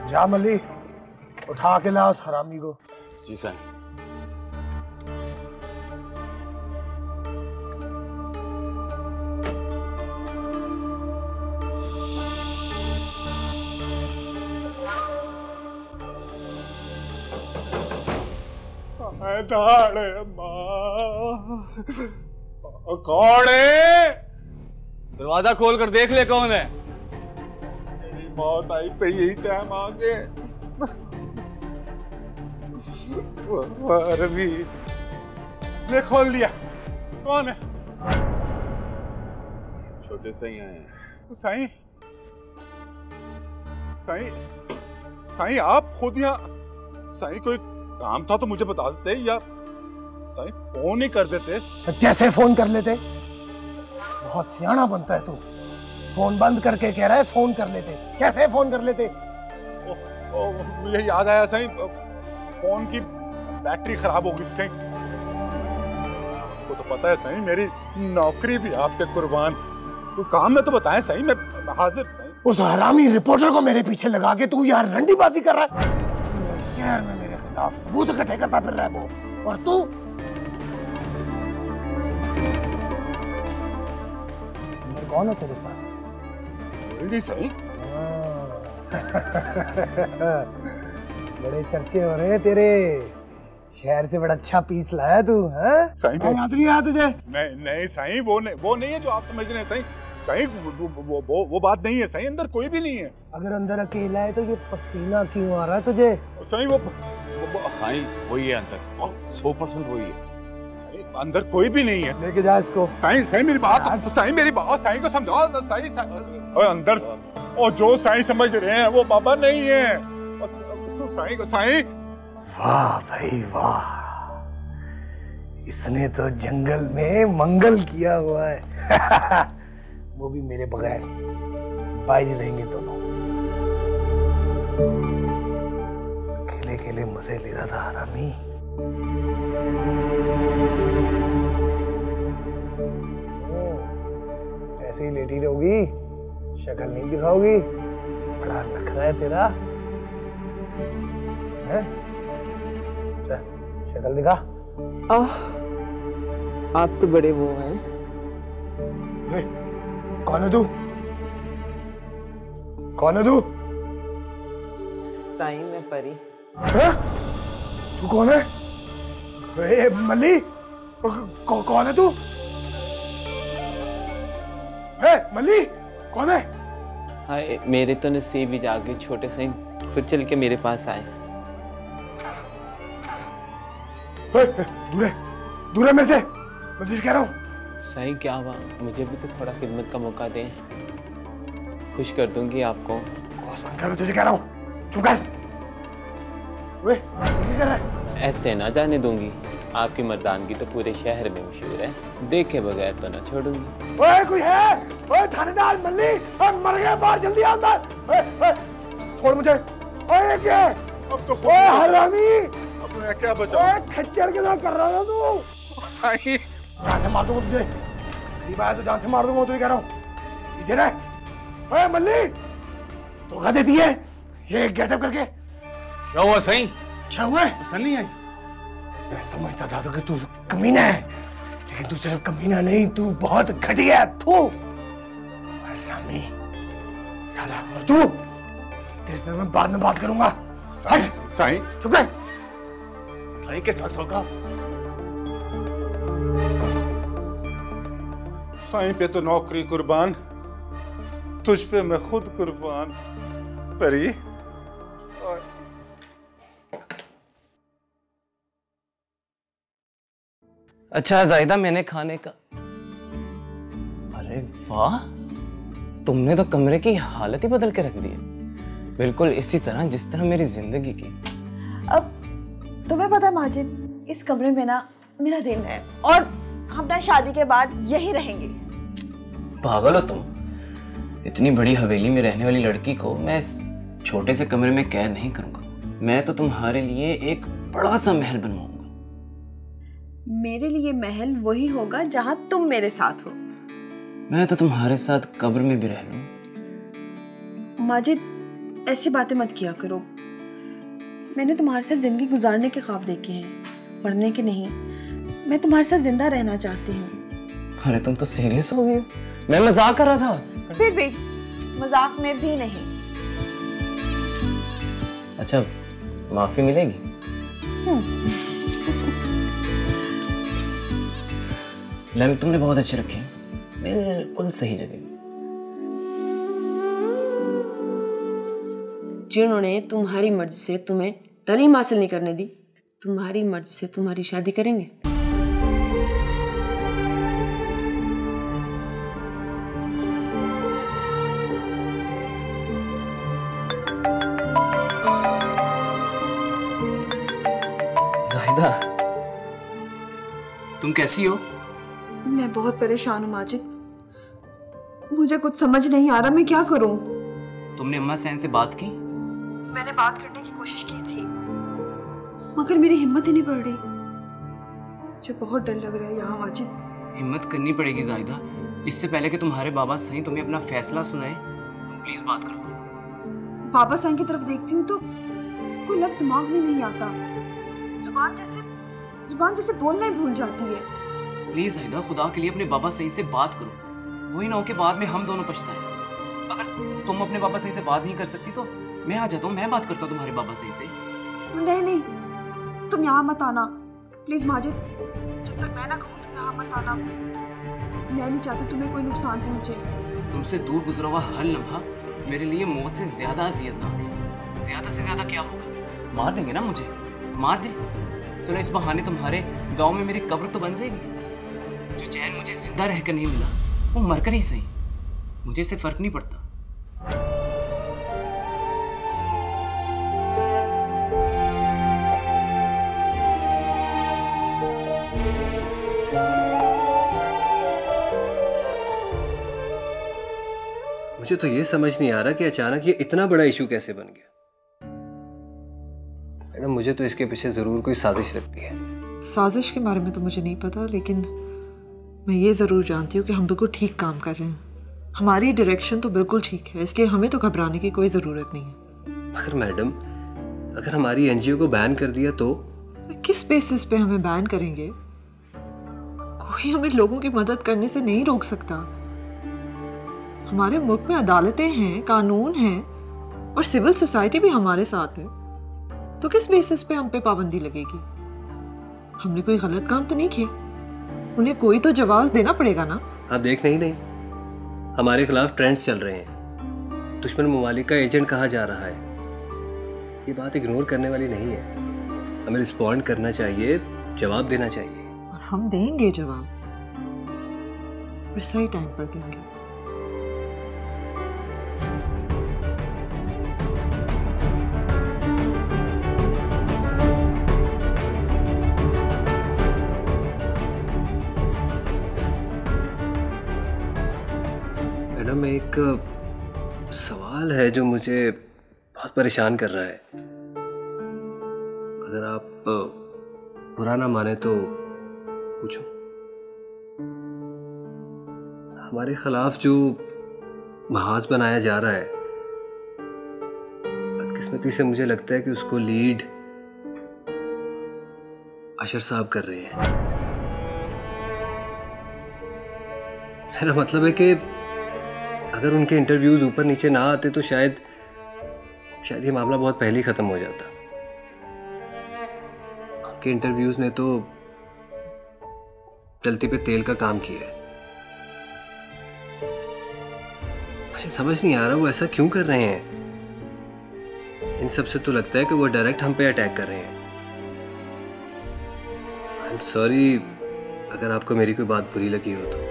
जा मली, उठा के ला उस हरामी को। जी साईं। कौन है? दरवाजा खोल कर देख ले कौन है। मेरी मौत आई पे यही टाइम आ गए। रवि ने खोल लिया। कौन है? छोटे साईं आए हैं। साईं, साईं, साईं आप खुद यहाँ? साईं कोई काम था तो मुझे बता देते, या साईं फोन ही कर देते। कैसे फोन कर लेते? बहुत सियाना बनता है तू। फोन बंद करके कह रहा है फोन कर लेते। कैसे फोन कर लेते? मुझे याद आया साईं, फोन की बैटरी खराब हो गई साईं। आपको तो पता है साईं, मेरी नौकरी भी आपके कुर्बान। कोई काम में तो बताएं साईं, मैं हाजिर साईं। उस हरामी रिपोर्टर को मेरे पीछे लगा के तू यार रंडीबाजी कर रहा है। शहर में मेरे खिलाफ सबूत इकट्ठे करता फिर रहा है वो, और तू कौन है तेरे साथ? सही। बड़े चर्चे हो रहे हैं तेरे। शहर से बड़ा अच्छा पीस लाया तू। साईं याद नहीं आया तुझे? नहीं साईं, वो नहीं है जो आप समझ रहे हैं साईं। साईं वो बात नहीं है साईं, अंदर कोई भी नहीं है। अगर अंदर अकेला है तो ये पसीना क्यों आ रहा है तुझे? साईं साईं वही है अंदर, 100% वही है। अंदर कोई भी नहीं है। लेके जा इसको। साईं मेरी बात, साईं मेरी बात, साईं को समझाओ। साईं और अंदर और जो साईं समझ रहे हैं वो बाबा नहीं है। तो साईं को साईं। वाह भाई वाह, इसने तो जंगल में मंगल किया हुआ है। वो भी मेरे बगैर। बाहर रहेंगे दोनों। अकेले अकेले मजे ले रहा था हरामी। ऐसे ही लेटी रहोगी, शक्ल नहीं दिखाओगी? बड़ा नखरा है तेरा। है? शक्ल दिखा। आप तो बड़े वो हैं। कौन है तू? कौन है तू? साईं में परी। तू कौन है? मल्ली, कौन है तू? मल्ली, कौन है? हाय, मेरे तो नसीब ही जागे। छोटे साईं खुद चल के मेरे पास आए। दूर है मेरे से, मैं तुझे कह रहा हूँ। साईं क्या हुआ? मुझे भी तो थोड़ा खिदमत का मौका दें। खुश कर दूंगी आपको। बंद कर, मैं तुझे कह रहा हूँ। चुप कर। क्या कर रहा है? ऐसे ना जाने दूंगी। आपकी मर्दानगी तो पूरे शहर में मशहूर है। देखे बगैर तो ना छोड़ूंगी। ओए कोई है? ओए थानेदार मल्ली, मर गया, बाहर जल्दी आ अंदर। छोड़ मुझे। ओए क्या? अब तो ओए हरामी, अब मैं क्या बचाऊं? ओए खच्चर के साथ कर रहा था तू। साईं जान से मार दूंगा तुझे। ये बात तो जान से मार दूंगा, तुझे कह रहा हूँ। पीछे रह। ओए मल्ली, धोखा देती है ये गेटअप करके। क्या हुआ साईं? क्या हुआ? पसंद नहीं आई? मैं समझता था तो कि तू कमीना है, लेकिन तू सिर्फ कमीना नहीं, तू बहुत घटिया है। तू हरामी साला। और तू, तेरे से मैं बाद में बात करूंगा। साईं चुप कर। साईं के साथ होगा। साईं पे तो नौकरी कुर्बान, तुझ पे मैं खुद कुर्बान। परी अच्छा जायदा, मैंने खाने का। अरे वाह, तुमने तो कमरे की हालत ही बदल के रख दी है। बिल्कुल इसी तरह जिस तरह मेरी जिंदगी की। अब तुम्हें पता है माजिद, इस कमरे में ना मेरा दिन है और हम ना शादी के बाद यही रहेंगे। पागल हो तुम? इतनी बड़ी हवेली में रहने वाली लड़की को मैं इस छोटे से कमरे में कैद नहीं करूंगा। मैं तो तुम्हारे लिए एक बड़ा सा महल बनवाऊंगा। मेरे लिए महल वही होगा जहां तुम मेरे साथ हो। मैं तो तुम्हारे साथ कब्र में भी रह लूं। माजिद, ऐसी बातें मत किया करो। मैंने तुम्हारे साथ जिंदगी गुजारने के ख्वाब देखे हैं, मरने के नहीं। मैं तुम्हारे साथ जिंदा रहना चाहती हूँ। अरे तुम तो सीरियस हो गई। मैं मजाक कर रहा था। फिर भी मजाक में भी नहीं। अच्छा, माफी मिलेगी? लैम्प तुमने बहुत अच्छे रखे, बिल्कुल सही जगह। जिन्होंने तुम्हारी मर्जी से तुम्हें तालीम हासिल नहीं करने दी, तुम्हारी मर्जी से तुम्हारी शादी करेंगे। जाहिदा, तुम कैसी हो? मैं बहुत परेशान हूँ माजिद। मुझे कुछ समझ नहीं आ रहा, मैं क्या करूँ। तुमने अम्मा सैन से बात की? मैंने बात करने की कोशिश की थी, मगर मेरी हिम्मत ही नहीं बढ़ रही। मुझे बहुत डर लग रहा है यहाँ माजिद। हिम्मत करनी पड़ेगी जाहिदा। इससे पहले कि तुम्हारे बाबा सही तुम्हें अपना फैसला सुनाए, तुम प्लीज बात कर लो। बाबा साईं की तरफ देखती हूँ तो कोई लफ्ज दिमाग में नहीं आता। जुबान जैसे बोलना ही भूल जाती है। प्लीज जाहिदा, खुदा के लिए अपने बाबा सही से बात करो। वही ना हो कि बाद में हम दोनों पछताएं। अगर तुम अपने बाबा सही से बात नहीं कर सकती तो मैं आ जाता हूँ, मैं बात करता हूँ तुम्हारे बाबा सही से। नहीं, तुम यहाँ मत आना प्लीज माजिद। जब तक मैं ना कहूँ तुम यहाँ मत आना। मैं नहीं चाहती तुम्हें कोई नुकसान पहुंचे। तुमसे दूर गुजरा हुआ हर लम्हा मेरे लिए मौत से ज्यादा अजियतनाक है। ज्यादा से ज्यादा क्या होगा? मार देंगे ना मुझे, मार दे। चलो इस बहाने तुम्हारे गांव में मेरी कब्र तो बन जाएगी। जो चैन मुझे जिंदा रहकर नहीं मिला वो मरकर ही सही, मुझे इससे फर्क नहीं पड़ता। मुझे तो ये समझ नहीं आ रहा कि अचानक ये इतना बड़ा इशू कैसे बन गया। मैडम, मुझे तो इसके पीछे जरूर कोई साजिश लगती है। साजिश के बारे में तो मुझे नहीं पता, लेकिन मैं ये ज़रूर जानती हूँ कि हम बिल्कुल ठीक काम कर रहे हैं। हमारी डायरेक्शन तो बिल्कुल ठीक है, इसलिए हमें तो घबराने की कोई ज़रूरत नहीं है। मगर मैडम, अगर हमारी एनजीओ को बैन कर दिया तो? किस बेसिस पे हमें बैन करेंगे? कोई हमें लोगों की मदद करने से नहीं रोक सकता। हमारे मुल्क में अदालतें हैं, कानून हैं और सिविल सोसाइटी भी हमारे साथ है। तो किस बेसिस पे हम पे पाबंदी लगेगी? हमने कोई गलत काम तो नहीं किया, उन्हें कोई तो जवाब देना पड़ेगा ना। आप देख नहीं, हमारे खिलाफ ट्रेंड्स चल रहे हैं, दुश्मन ममालिक का एजेंट कहा जा रहा है। ये बात इग्नोर करने वाली नहीं है। हमें रिस्पॉन्ड करना चाहिए, जवाब देना चाहिए। और हम देंगे जवाब, और सही टाइम पर देंगे। मैडम, एक सवाल है जो मुझे बहुत परेशान कर रहा है। अगर आप बुरा ना माने तो पूछो। हमारे खिलाफ जो महाज बनाया जा रहा है, बदकिस्मती से मुझे लगता है कि उसको लीड अशर साहब कर रहे हैं। मेरा मतलब है कि अगर उनके इंटरव्यूज ऊपर नीचे ना आते तो शायद ये मामला बहुत पहले ही खत्म हो जाता। उनके इंटरव्यूज ने तो जलती पे तेल का काम किया है। मुझे समझ नहीं आ रहा वो ऐसा क्यों कर रहे हैं। इन सब से तो लगता है कि वो डायरेक्ट हम पे अटैक कर रहे हैं। आई एम सॉरी अगर आपको मेरी कोई बात बुरी लगी हो तो।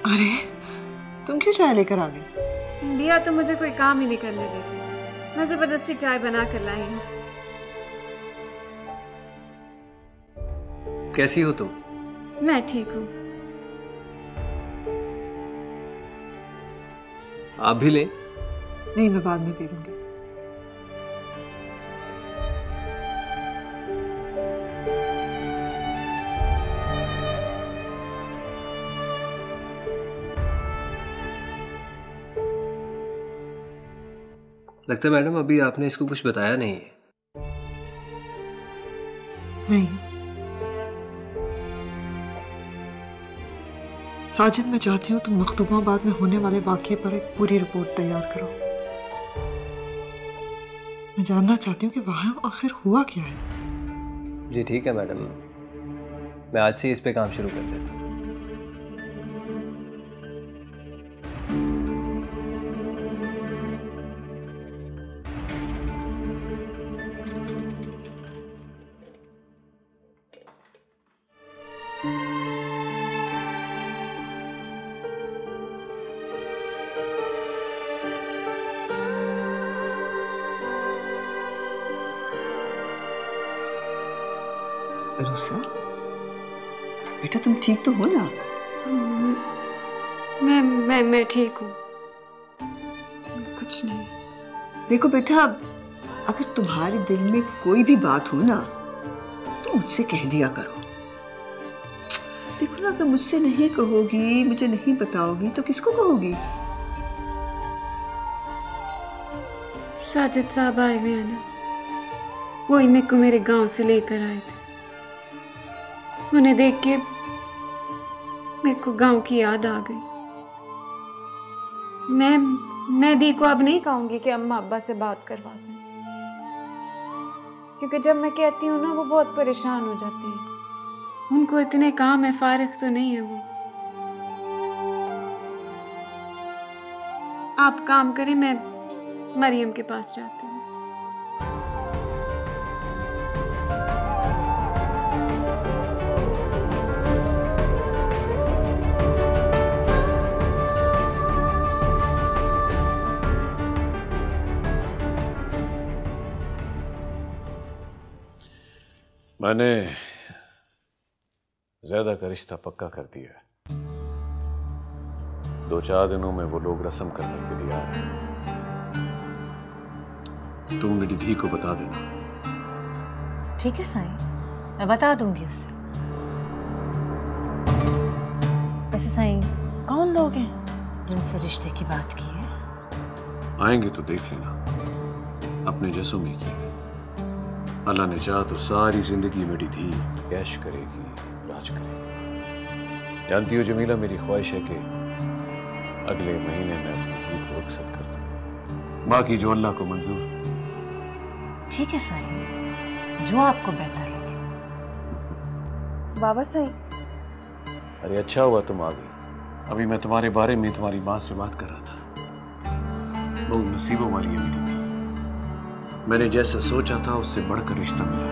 अरे तुम क्यों चाय लेकर आ गए? बिया तो मुझे कोई काम ही नहीं करने देती, मैं जबरदस्ती चाय बना कर लाई हूँ। कैसी हो तुम? मैं ठीक हूँ। आप भी लें? नहीं, मैं बाद में पी लूंगी। लगता है मैडम अभी आपने इसको कुछ बताया नहीं है। नहीं साजिद, मैं चाहती हूँ तुम मखदूमाबाद में होने वाले वाक़ये पर एक पूरी रिपोर्ट तैयार करो। मैं जानना चाहती हूँ कि वहाँ आखिर हुआ क्या है। जी ठीक है मैडम, मैं आज से इस पे काम शुरू कर देता हूँ। रूसा, बेटा तुम ठीक तो हो ना? मैं ठीक हूँ, कुछ नहीं। देखो बेटा, अगर तुम्हारे दिल में कोई भी बात हो ना तो मुझसे कह दिया करो। देखो ना, अगर मुझसे नहीं कहोगी, मुझे नहीं बताओगी तो किसको कहोगी? साजिद साहब आए हुए हैं ना, वही मेरे को मेरे गांव से लेकर आए थे। उन्हें देख के मेरे को गांव की याद आ गई। मैं दी को अब नहीं कहूंगी कि अम्मा अब्बा से बात करवा दें, क्योंकि जब मैं कहती हूँ ना वो बहुत परेशान हो जाती है। उनको इतने काम है, फारिग तो नहीं है वो। आप काम करें, मैं मरियम के पास जाती हूँ। मैंने ज़्यादा का रिश्ता पक्का कर दिया है। 2-4 दिनों में वो लोग रस्म करने के लिए आ रहे हैं। तुम मेरी धी को बता देना। ठीक है साईं, मैं बता दूंगी उससे। वैसे साईं, कौन लोग हैं जिनसे रिश्ते की बात की है? आएंगे तो देख लेना, अपने जैसों में की। अल्लाह ने चाहा तो सारी जिंदगी मेरी धी कैश करेगी, राज करेगी। जानती हो जमीला, मेरी ख्वाहिश है कि अगले महीने में अपनी धी को रुखसत कर दूं, बाकी जो अल्लाह को मंजूर। ठीक है साईं, जो आपको बेहतर लगे। बाबा साईं। अरे अच्छा हुआ तुम आ गई। अभी मैं तुम्हारे बारे में तुम्हारी माँ से बात कर रहा था। बहुत नसीबों वाली है मेरी धी। मैंने जैसा सोचा था उससे बढ़कर रिश्ता मिला।